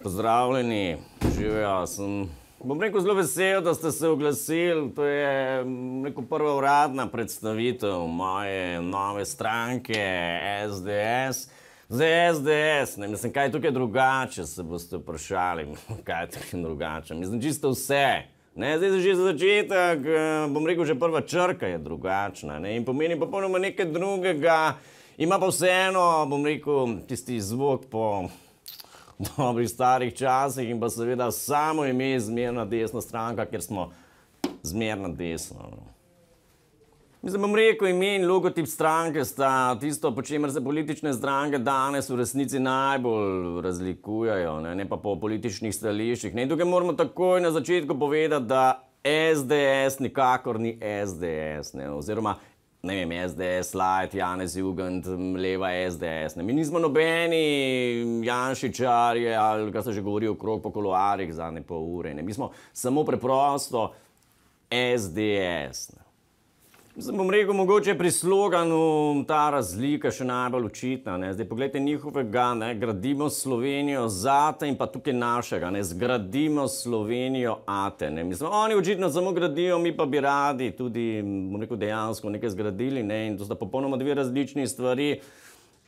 Pozdravljeni, živijo. Bom rekel, zelo vesel, da ste se oglasili. To je prva uradna predstavitev moje nove stranke SDS. Zdaj SDS, ne mislim, kaj je tukaj drugače, se boste vprašali. Kaj je tukaj drugače? Mislim, čisto vse. Zdaj že za začetek, bom rekel, že prva črka je drugačna in pomeni popolnoma nekaj drugega. Ima pa vseeno, bom rekel, tisti zvok po dobrih starih časih in pa seveda samo ime Zmerna desna stranka, ker smo zmerna desna. Mislim, bom rekel, ime in logotip stranke sta tisto, po čemer se politične stranke danes v resnici najbolj razlikujejo, ne pa po političnih stališčih. In tukaj moramo takoj na začetku povedati, da SDS nikakor ni SDS, oziroma ne vem, SDS Light, Janez Jugend, leva SDS. Mi nismo nobeni janšičarji ali kaj se že govori okrog po kuloarjih zadnje pol ure. Mi smo samo preprosto SDS. Bom rekel, mogoče je pri sloganu ta razlika še najbolj očitna. Zdaj pogledajte njihovega, gradimo Slovenijo zate in pa tukaj našega, zgradimo Slovenijo ate. Mislim, oni očitno samo gradijo, mi pa bi radi tudi, bom rekel, dejansko nekaj zgradili in to sta popolnoma dve različni stvari.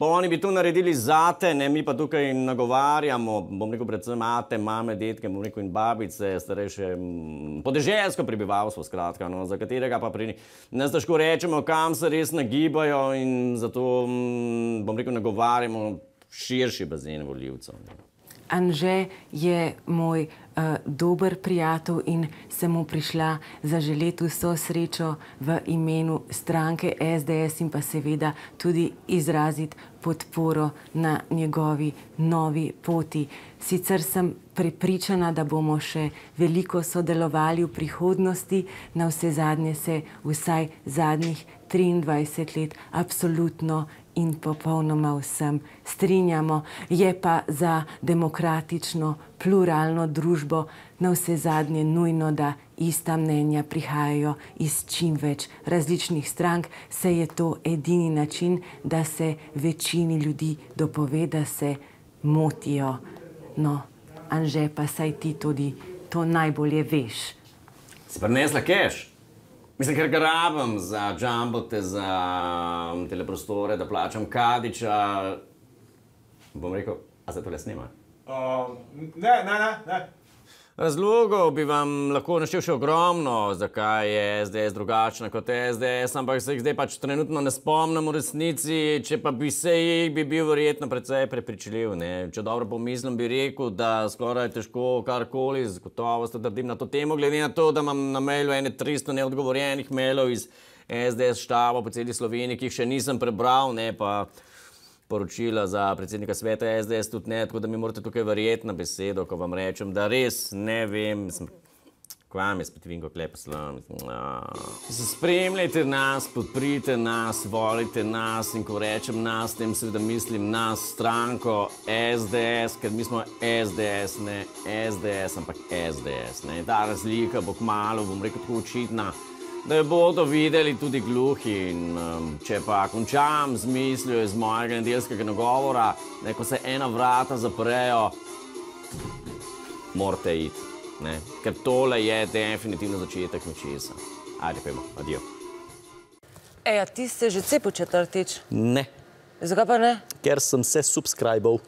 Pa oni bi to naredili zate, mi pa tukaj nagovarjamo, bom rekel, predvsem ate, mame, detke, bom rekel, in babice, starejše, podeželsko prebivalstvo, skratka, za katerega pa pri nas težko rečemo, kam se res nagibajo in zato, bom rekel, nagovarjamo širši bazen volivcev. Anže je moj dober prijatelj in sem mu prišla zaželeti vso srečo v imenu stranke SDS in pa seveda tudi izraziti podporo na njegovi novi poti. Sicer sem prepričana, da bomo še veliko sodelovali v prihodnosti, navsezadnje se vsaj zadnjih 23 let absolutno in popolnoma vsem strinjamo. Je pa za demokratično, pluralno družbo navsezadnje nujno, da ista mnenja prihajajo iz čim več različnih strank, saj je to edini način, da se večini ljudi dopove, da se motijo. No, Anže, pa saj ti tudi to najbolje veš. Si prinesla keš? Mislim, ker ga rabim za džambote, za teleprostore, da plačam Kadiča. Bom rekel, a se tole snima? Ne. Razlogov bi vam lahko naštel še ogromno, zakaj je SDS drugačna kot SDS, ampak se jih zdaj pač trenutno ne spomnim v resnici, če pa bi se jih, bi bil verjetno precej prepričljiv. Če dobro pomislim, bi rekel, da skoraj težko karkoli z gotovostjo trdim na to temo, glede na to, da imam na mailu 300 neodgovorjenih mailov iz SDS štaba po celi Sloveniji, ki jih še nisem prebral, pa poročila za predsednika sveta SDS tudi ne, tako da mi morate tukaj verjeti na besedo, ko vam rečem, da res ne vem, kva mi spet vinko kleposlam. Spremljajte nas, podprite nas, volite nas in ko rečem nas, tem seveda mislim nas, stranko SDS, ker mi smo SDS, ne SDS, ampak SDS. Ta razlika bo kmalu, bom rekel, tako očitna, da jo bodo videli tudi gluhi in če pa končam z mislijo iz mojega nedeljskega nagovora, ko se ena vrata zaprejo, morate iti, ker tole je definitivno začetek nečesa. Ajde, pojmo, adijo. A ti ste že cepo četrtič? Ne. Zakaj pa ne? Ker sem se subscribal.